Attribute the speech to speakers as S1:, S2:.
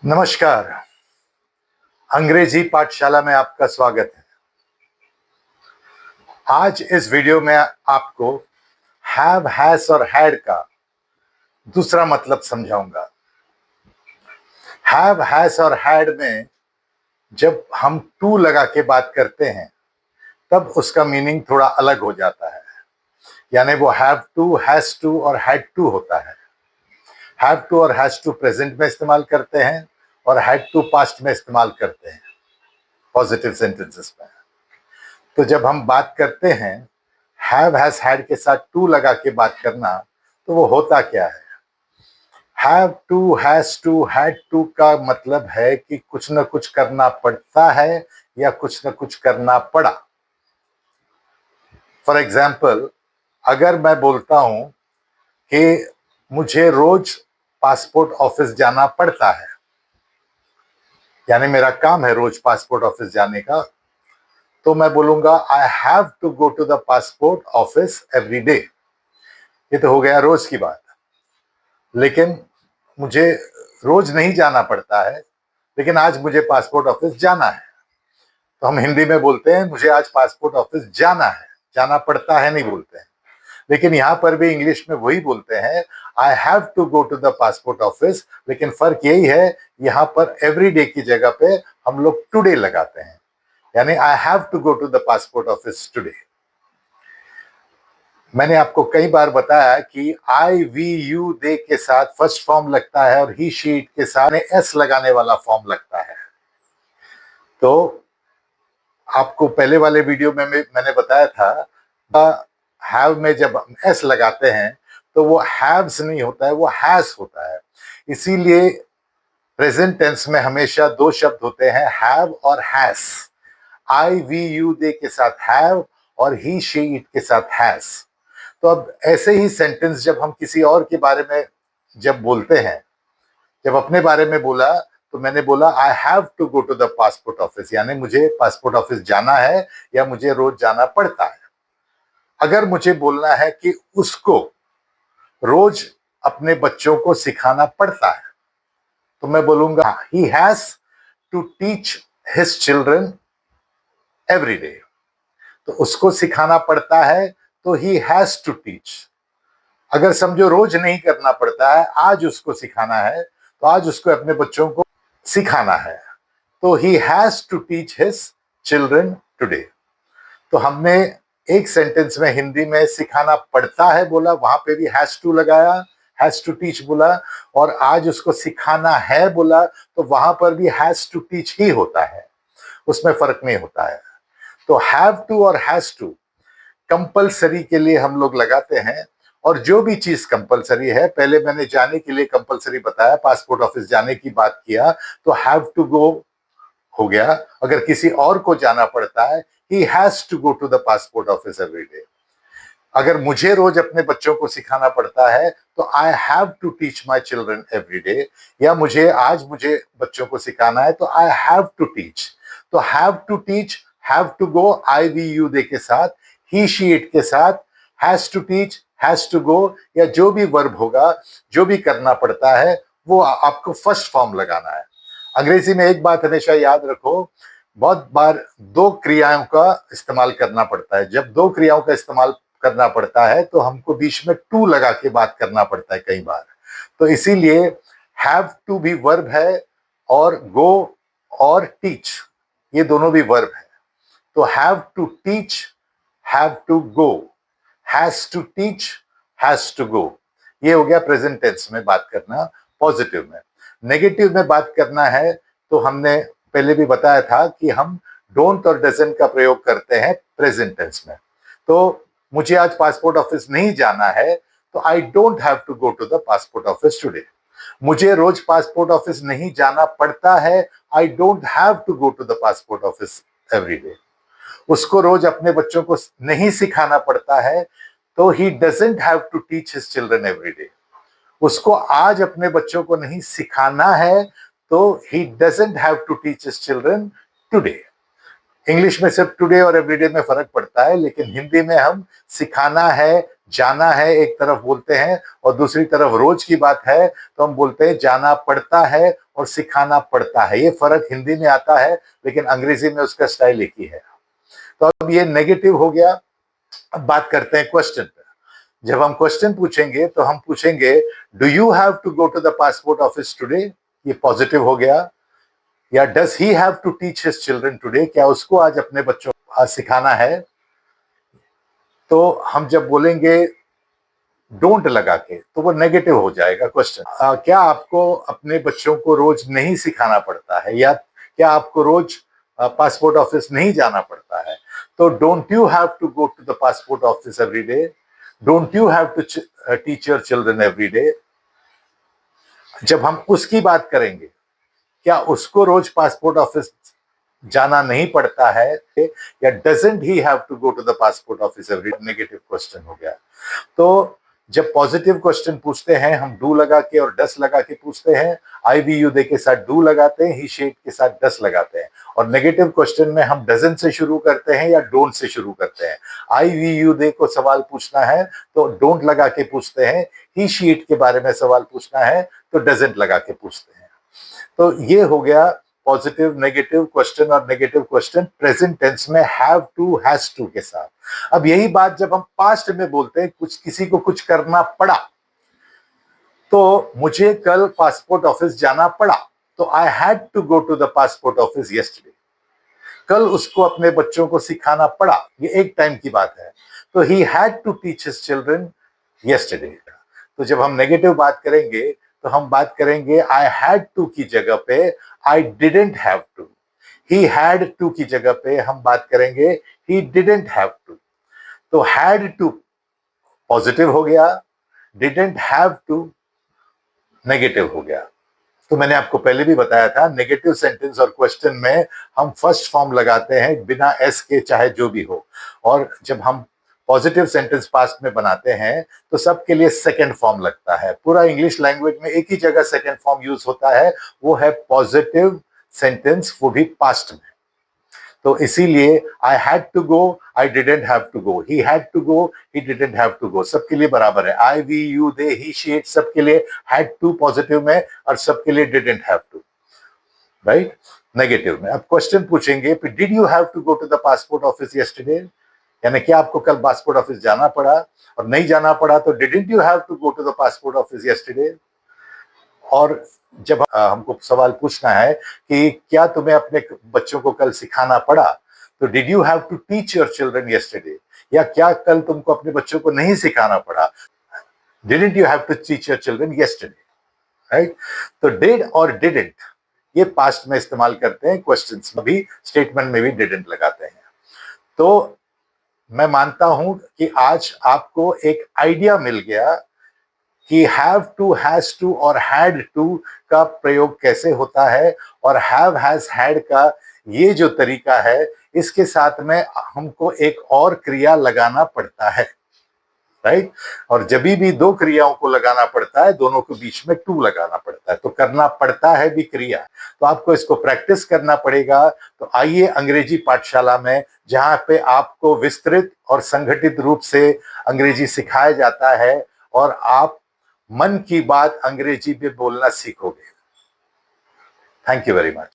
S1: नमस्कार। अंग्रेजी पाठशाला में आपका स्वागत है। आज इस वीडियो में आपको हैव, हैज और हैड का दूसरा मतलब समझाऊंगा। हैव, हैज और हैड में जब हम टू लगा के बात करते हैं तब उसका मीनिंग थोड़ा अलग हो जाता है। यानी वो हैव टू, हैज टू और हैड टू होता है। हैव टू और हैज टू प्रेजेंट में इस्तेमाल करते हैं और हैड टू पास्ट में इस्तेमाल करते हैं पॉजिटिव सेंटेंसेस में। तो जब हम बात करते हैं हैव, हैज, हैड के साथ टू लगा के बात करना, तो वो होता क्या है? Have to, has to, had to का मतलब है कि कुछ न कुछ करना पड़ता है या कुछ न कुछ करना पड़ा। फॉर एग्जाम्पल, अगर मैं बोलता हूं कि मुझे रोज पासपोर्ट ऑफिस जाना पड़ता है, यानी मेरा काम है रोज पासपोर्ट ऑफिस जाने का, तो मैं बोलूंगा I have to go to the passport office every day. ये तो हो गया रोज की बात। लेकिन मुझे रोज नहीं जाना पड़ता है, लेकिन आज मुझे पासपोर्ट ऑफिस जाना है, तो हम हिंदी में बोलते हैं मुझे आज पासपोर्ट ऑफिस जाना है। जाना पड़ता है नहीं बोलते हैं। लेकिन यहां पर भी इंग्लिश में वही बोलते हैं, I have to go to the passport office. लेकिन फर्क यही है, यहां पर एवरी डे की जगह पे हम लोग टुडे लगाते हैं। यानी I have to go to the passport office today. मैंने आपको कई बार बताया कि आई, वी, यू, दे के साथ फर्स्ट फॉर्म लगता है और ही, शी, इट के साथ एस लगाने वाला फॉर्म लगता है। तो आपको पहले वाले वीडियो में मैंने बताया था, हैव में जब हम एस लगाते हैं तो वो हैव्स नहीं होता है, वो हैज होता है। इसीलिए प्रेजेंट टेंस में हमेशा दो शब्द होते हैं, हैव और has. I, we, you, they के साथ हैव और ही, शी, इट के साथ हैज। तो अब ऐसे ही सेंटेंस जब हम किसी और के बारे में जब बोलते हैं, जब अपने बारे में बोला तो मैंने बोला I have to go to the passport office, यानी मुझे पासपोर्ट ऑफिस जाना है या मुझे रोज जाना पड़ता है। अगर मुझे बोलना है कि उसको रोज अपने बच्चों को सिखाना पड़ता है, तो मैं बोलूंगा he has to teach his children every day. तो उसको सिखाना पड़ता है तो ही हैज टू टीच। अगर समझो रोज नहीं करना पड़ता है, आज उसको सिखाना है, तो आज उसको अपने बच्चों को सिखाना है, तो he has to teach his children today. तो हमने एक सेंटेंस में हिंदी में सिखाना पड़ता है बोला, वहां पे भी हैज टू लगाया, हैज टू टीच बोला, और आज उसको सिखाना है बोला तो वहां पर भी हैज टू टीच ही होता है, उसमें फर्क नहीं होता है। तो हैव टू और हैज टू कंपलसरी के लिए हम लोग लगाते हैं। और जो भी चीज कंपलसरी है, पहले मैंने जाने के लिए कंपलसरी बताया, पासपोर्ट ऑफिस जाने की बात किया तो हैव टू गो हो गया। अगर किसी और को जाना पड़ता है, he has to go to the passport office every day. अगर मुझे रोज अपने बच्चों को सिखाना पड़ता है तो I have to teach my children every day, या मुझे बच्चों को सिखाना है तो आई हैव टू टीच। तो have to teach, have to go, I, we, you, they के साथ, ही, शी, इट के साथ, has to teach, has to go, या जो भी वर्ब होगा, जो भी करना पड़ता है, वो आपको फर्स्ट फॉर्म लगाना है। अंग्रेजी में एक बात हमेशा याद रखो, बहुत बार दो क्रियाओं का इस्तेमाल करना पड़ता है। जब दो क्रियाओं का इस्तेमाल करना पड़ता है तो हमको बीच में टू लगा के बात करना पड़ता है कई बार। तो इसीलिए हैव टू भी वर्ब है और गो और टीच, ये दोनों भी वर्ब है। तो have to teach, have to go, has to teach, has to go. ये हो गया प्रेजेंट टेंस में बात करना पॉजिटिव में। नेगेटिव में बात करना है तो हमने पहले भी बताया था कि हम डोंट और डजंट का प्रयोग करते हैं प्रेजेंट टेंस में। तो मुझे आज पासपोर्ट ऑफिस नहीं जाना है तो I don't have to go to the passport office today. मुझे रोज पासपोर्ट ऑफिस नहीं जाना पड़ता है, I don't have to go to the passport office every day. उसको रोज अपने बच्चों को नहीं सिखाना पड़ता है तो he doesn't have to teach his children every day. उसको आज अपने बच्चों को नहीं सिखाना है तो he doesn't have to teach his children today. English में सिर्फ टुडे और एवरीडे में फर्क पड़ता है, लेकिन हिंदी में हम सिखाना है, जाना है एक तरफ बोलते हैं और दूसरी तरफ रोज की बात है तो हम बोलते हैं जाना पड़ता है और सिखाना पड़ता है। ये फर्क हिंदी में आता है लेकिन अंग्रेजी में उसका स्टाइल एक ही है। तो अब ये नेगेटिव हो गया। अब बात करते हैं क्वेश्चन पे। जब हम क्वेश्चन पूछेंगे तो हम पूछेंगे do you have to go to the passport office today, ये पॉजिटिव हो गया। या does he have to teach his children today, क्या उसको आज अपने बच्चों को आज सिखाना है। तो हम जब बोलेंगे डोंट लगा के तो वो नेगेटिव हो जाएगा क्वेश्चन। क्या आपको अपने बच्चों को रोज नहीं सिखाना पड़ता है, या क्या आपको रोज पासपोर्ट ऑफिस नहीं जाना पड़ता है। तो don't you have to go to the passport office every day, don't you have to teach your children every day. जब हम उसकी बात करेंगे, क्या उसको रोज पासपोर्ट ऑफिस जाना नहीं पड़ता है, या doesn't he have to go to the passport office every day, negative question हो गया। तो जब पॉजिटिव क्वेश्चन पूछते हैं हम डू लगा के और डस लगा के पूछते हैं, आई वी यू दे के साथ डू लगाते हैं, ही शेड के साथ डस लगाते हैं। और नेगेटिव क्वेश्चन में हम डजंट से शुरू करते हैं या डोंट से शुरू करते हैं। आई वी यू दे को सवाल पूछना है तो डोंट लगा के पूछते हैं, ही शीट के बारे में सवाल पूछना है तो डजंट लगा के पूछते हैं। तो ये हो गया पॉजिटिव नेगेटिव क्वेश्चन और नेगेटिव क्वेश्चन प्रेजेंट टेंस में हैव टू हैज टू के साथ। अब यही बात जब हम पास्ट में बोलते हैं, कुछ किसी को कुछ करना पड़ा, तो मुझे कल पासपोर्ट ऑफिस जाना पड़ा, तो I had to go to the passport office yesterday. कल उसको अपने बच्चों को सिखाना पड़ा, ये एक टाइम की बात है, तो he had to teach his children yesterday. तो जब हम नेगेटिव बात करेंगे तो हम बात करेंगे आई हैड टू की जगह पे I didn't have to, he had to की जगह पे हम बात करेंगे ही डिडंट हैव टू। तो हैड टू पॉजिटिव हो गया, डिडंट हैव टू नेगेटिव हो गया। तो मैंने आपको पहले भी बताया था नेगेटिव सेंटेंस और क्वेश्चन में हम फर्स्ट फॉर्म लगाते हैं बिना एस के, चाहे जो भी हो। और जब हम पॉजिटिव सेंटेंस पास्ट में बनाते हैं तो सबके लिए सेकंड फॉर्म लगता है। पूरा इंग्लिश लैंग्वेज में एक ही जगह सेकंड फॉर्म यूज होता है, वो है पॉजिटिव सेंटेंस, वो भी पास्ट में। तो इसीलिए I had to go, I didn't have to go, he had to go, he didn't have to go, सबके लिए बराबर है। I we you they he she it सबके लिए हैड टू पॉजिटिव में और सबके लिए didn't have to write negative में। अब क्वेश्चन पूछेंगे did you have to go to the passport office yesterday, यानी क्या आपको कल पासपोर्ट ऑफिस जाना पड़ा, और नहीं जाना पड़ा तो didn't you have to go to the passport office yesterday. और जब हमको सवाल पूछना है कि क्या तुम्हें अपने बच्चों को कल सिखाना पड़ा, तो did you have to teach your children yesterday, या क्या कल तुमको अपने बच्चों को नहीं सिखाना पड़ा, didn't you have to teach your children yesterday right. तो डिड और डिडंट ये पास्ट में इस्तेमाल करते हैं, क्वेश्चंस में भी, स्टेटमेंट में भी डिडंट लगाते हैं। तो मैं मानता हूं कि आज आपको एक आइडिया मिल गया कि हैव टू, हैज टू और हैड टू का प्रयोग कैसे होता है, और हैव, हैज, हैड का ये जो तरीका है, इसके साथ में हमको एक और क्रिया लगाना पड़ता है राइट। और जब भी दो क्रियाओं को लगाना पड़ता है, दोनों के बीच में टू लगाना पड़ता है, तो करना पड़ता है भी क्रिया। तो आपको इसको प्रैक्टिस करना पड़ेगा। तो आइए अंग्रेजी पाठशाला में, जहां पे आपको विस्तृत और संगठित रूप से अंग्रेजी सिखाया जाता है और आप मन की बात अंग्रेजी में बोलना सीखोगे। Thank you very much.